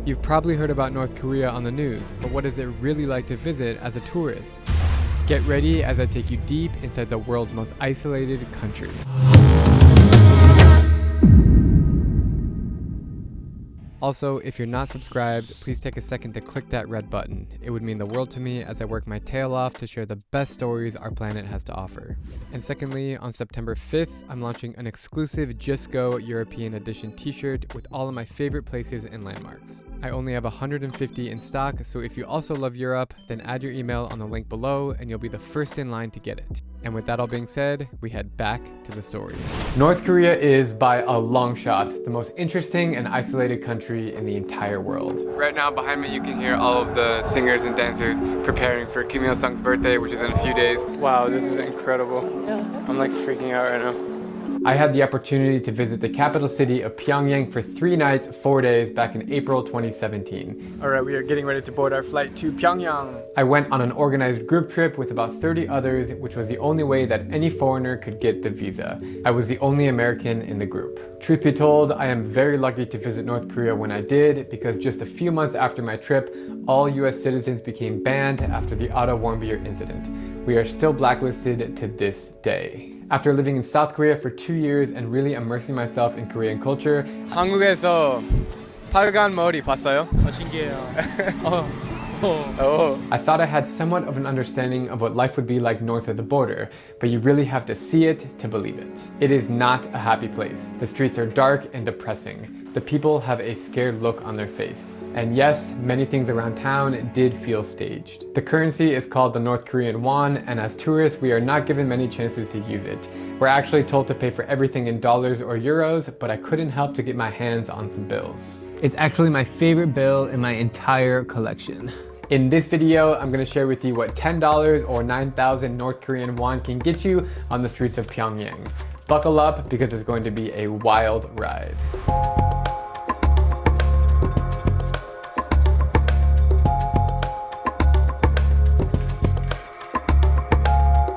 You've probably heard about North Korea on the news, but what is it really like to visit as a tourist? Get ready as I take you deep inside the world's most isolated country. Also, if you're not subscribed, please take a second to click that red button. It would mean the world to me as I work my tail off to share the best stories our planet has to offer. And secondly, on September 5th, I'm launching an exclusive Just Go European Edition t-shirt with all of my favorite places and landmarks. I only have 150 in stock, so if you also love Europe, then add your email on the link below and you'll be the first in line to get it. And with that all being said, we head back to the story. North Korea is, by a long shot, the most interesting and isolated country in the entire world. Right now behind me you can hear all of the singers and dancers preparing for Kim Il-sung's birthday, which is in a few days. Wow, this is incredible. I'm like freaking out right now. I had the opportunity to visit the capital city of Pyongyang for 3 nights, 4 days back in April 2017. All right, we are getting ready to board our flight to Pyongyang. I went on an organized group trip with about 30 others, which was the only way that any foreigner could get the visa. I was the only American in the group. Truth be told, I am very lucky to visit North Korea when I did, because just a few months after my trip, all US citizens became banned after the Otto Warmbier incident. We are still blacklisted to this day. After living in South Korea for 2 years and really immersing myself in Korean culture, 한국에서 빨간 머리 봤어요? 신기해요. I thought I had somewhat of an understanding of what life would be like north of the border, but you really have to see it to believe it. It is not a happy place. The streets are dark and depressing. The people have a scared look on their face. And yes, many things around town did feel staged. The currency is called the North Korean won, and as tourists, we are not given many chances to use it. We're actually told to pay for everything in dollars or euros, but I couldn't help to get my hands on some bills. It's actually my favorite bill in my entire collection. In this video, I'm going to share with you what $10 or 9,000 North Korean won can get you on the streets of Pyongyang. Buckle up because it's going to be a wild ride.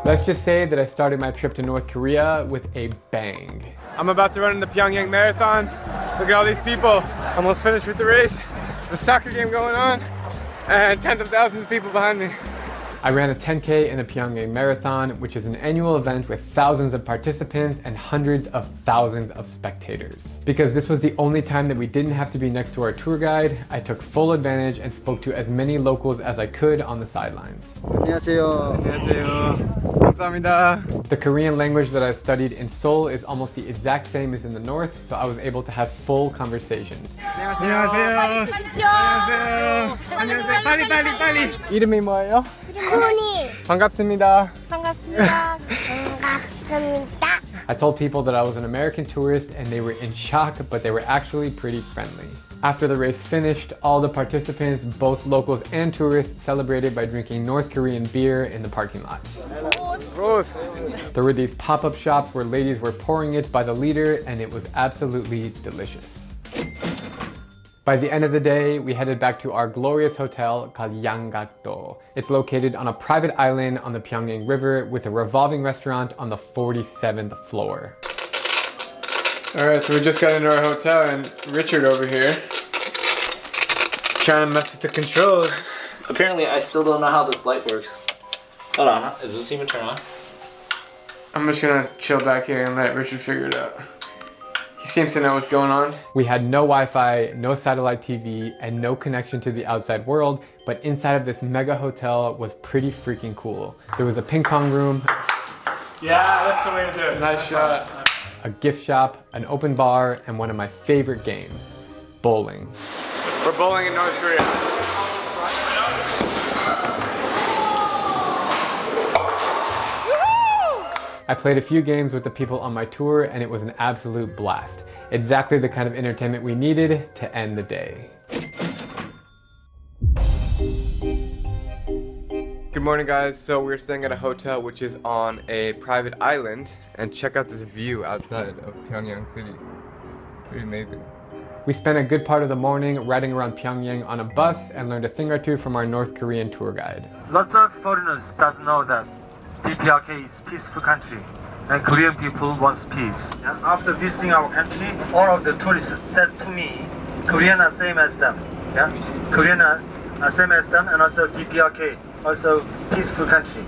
Let's just say that I started my trip to North Korea with a bang. I'm about to run in the Pyongyang Marathon. Look at all these people. Almost finished with the race. The soccer game going on, and tens of thousands of people behind me. I ran a 10K in the Pyongyang Marathon, which is an annual event with thousands of participants and hundreds of thousands of spectators. Because this was the only time that we didn't have to be next to our tour guide, I took full advantage and spoke to as many locals as I could on the sidelines. 안녕하세요. 안녕하세요. 감사합니다. The Korean language that I studied in Seoul is almost the exact same as in the north, so I was able to have full conversations. 안녕하세요. 안녕하세요. 안녕하세요. 빨리. 이름이 뭐예요? 훈이 반갑습니다. 반갑습니다. 반갑습니다. I told people that I was an American tourist and they were in shock, but they were actually pretty friendly. After the race finished, all the participants, both locals and tourists, celebrated by drinking North Korean beer in the parking lot. Prost. There were these pop-up shops where ladies were pouring it by the liter, and it was absolutely delicious. By the end of the day, we headed back to our glorious hotel called Yanggakdo. It's located on a private island on the Pyongyang River with a revolving restaurant on the 47th floor. All right, so we just got into our hotel and Richard over here is trying to mess with the controls. Apparently, I still don't know how this light works. Hold on, is this even turned on? I'm just gonna chill back here and let Richard figure it out. He seems to know what's going on. We had no Wi-Fi, no satellite TV, and no connection to the outside world, but inside of this mega hotel was pretty freaking cool. There was a ping pong room. Yeah, that's the way to do it. Nice shot. A gift shop, an open bar, and one of my favorite games, bowling. We're bowling in North Korea. I played a few games with the people on my tour and it was an absolute blast. Exactly the kind of entertainment we needed to end the day. Good morning guys, so we're staying at a hotel which is on a private island, and check out this view outside of Pyongyang City. Pretty amazing. We spent a good part of the morning riding around Pyongyang on a bus and learned a thing or two from our North Korean tour guide. Lots of foreigners doesn't know that DPRK is a peaceful country and Korean people wants peace. After visiting our country, all of the tourists said to me, Koreans are same as them. Yeah, Korean same as them, and also DPRK, also peaceful country.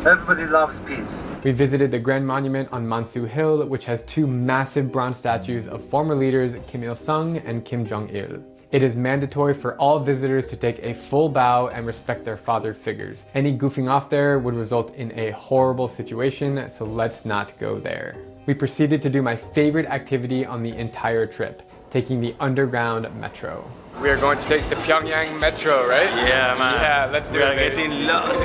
Everybody loves peace. We visited the Grand Monument on Mansu Hill, which has two massive bronze statues of former leaders Kim Il-sung and Kim Jong-il. It is mandatory for all visitors to take a full bow and respect their father figures. Any goofing off there would result in a horrible situation, so let's not go there. We proceeded to do my favorite activity on the entire trip, taking the underground metro. We are going to take the Pyongyang metro, right? Yeah, man. Yeah, let's do We it. are baby. getting lost.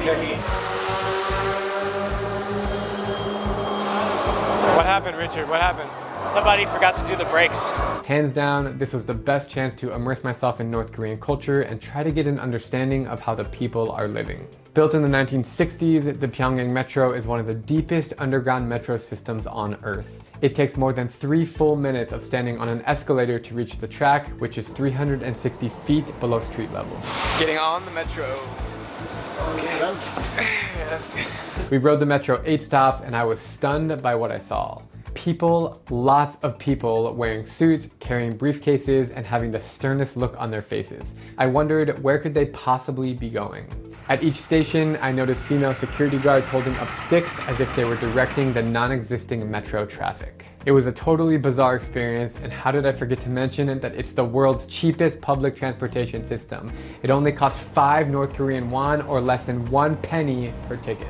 What happened, Richard? What happened? Somebody forgot to do the brakes. Hands down, this was the best chance to immerse myself in North Korean culture and try to get an understanding of how the people are living. Built in the 1960s, the Pyongyang Metro is one of the deepest underground metro systems on Earth. It takes more than 3 full minutes of standing on an escalator to reach the track, which is 360 feet below street level. Getting on the metro. We rode the metro 8 stops and I was stunned by what I saw. People, lots of people wearing suits, carrying briefcases, and having the sternest look on their faces. I wondered, where could they possibly be going? At each station, I noticed female security guards holding up sticks as if they were directing the non-existing metro traffic. It was a totally bizarre experience, and how did I forget to mention that it's the world's cheapest public transportation system. It only costs 5 North Korean won, or less than 1 penny per ticket.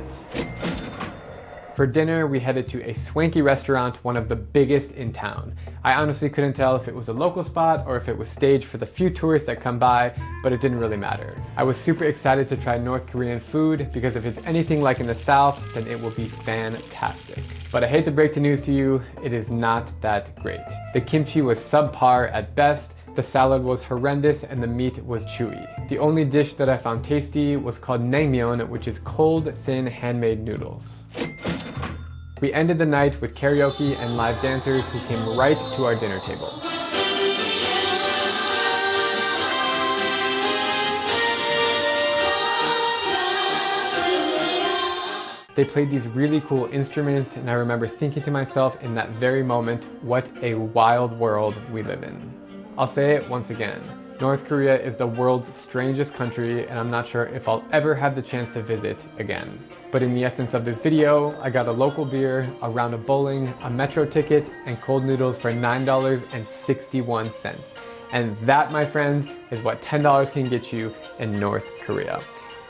For dinner, we headed to a swanky restaurant, one of the biggest in town. I honestly couldn't tell if it was a local spot or if it was staged for the few tourists that come by, but it didn't really matter. I was super excited to try North Korean food because if it's anything like in the South, then it will be fantastic. But I hate to break the news to you, it is not that great. The kimchi was subpar at best, the salad was horrendous, and the meat was chewy. The only dish that I found tasty was called naengmyeon, which is cold, thin, handmade noodles. We ended the night with karaoke and live dancers who came right to our dinner table. They played these really cool instruments, and I remember thinking to myself in that very moment, what a wild world we live in. I'll say it once again. North Korea is the world's strangest country, and I'm not sure if I'll ever have the chance to visit again. But in the essence of this video, I got a local beer, a round of bowling, a metro ticket, and cold noodles for $9.61. And that, my friends, is what $10 can get you in North Korea.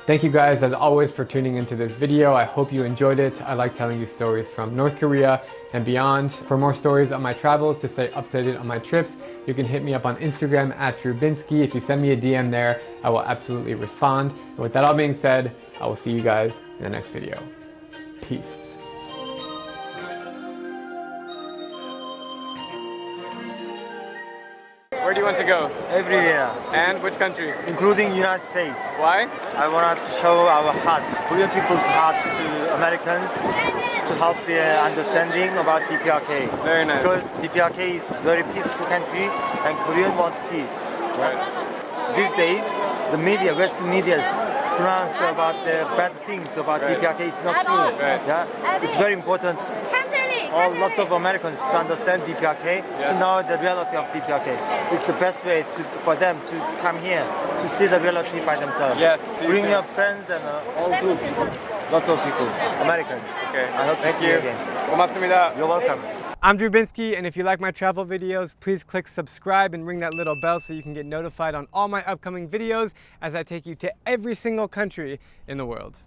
Thank you guys, as always, for tuning into this video. I hope you enjoyed it. I like telling you stories from North Korea and beyond. For more stories on my travels, to stay updated on my trips, you can hit me up on Instagram @DrewBinski. If you send me a DM there, I will absolutely respond. And with that all being said, I will see you guys in the next video. Peace. Where do you want to go? Everywhere, And which country? including United States. Why? I want to show our hearts, Korean people's hearts to Americans to help their understanding about DPRK. Very nice. Because DPRK is very peaceful country and Korean wants peace. Right. These days, the media, Western media, pronounced about the bad things about Right. DPRK. It's not true. Right. Yeah, it's very important. Lots of Americans to understand DPRK, to know the reality of DPRK. It's the best way for them to come here to see the reality by themselves. Yes. Bring your friends and all groups. Lots of people, Americans. Okay. I hope to see you again. 고맙습니다. You're welcome. I'm Drew Binsky, and if you like my travel videos, please click subscribe and ring that little bell so you can get notified on all my upcoming videos as I take you to every single country in the world.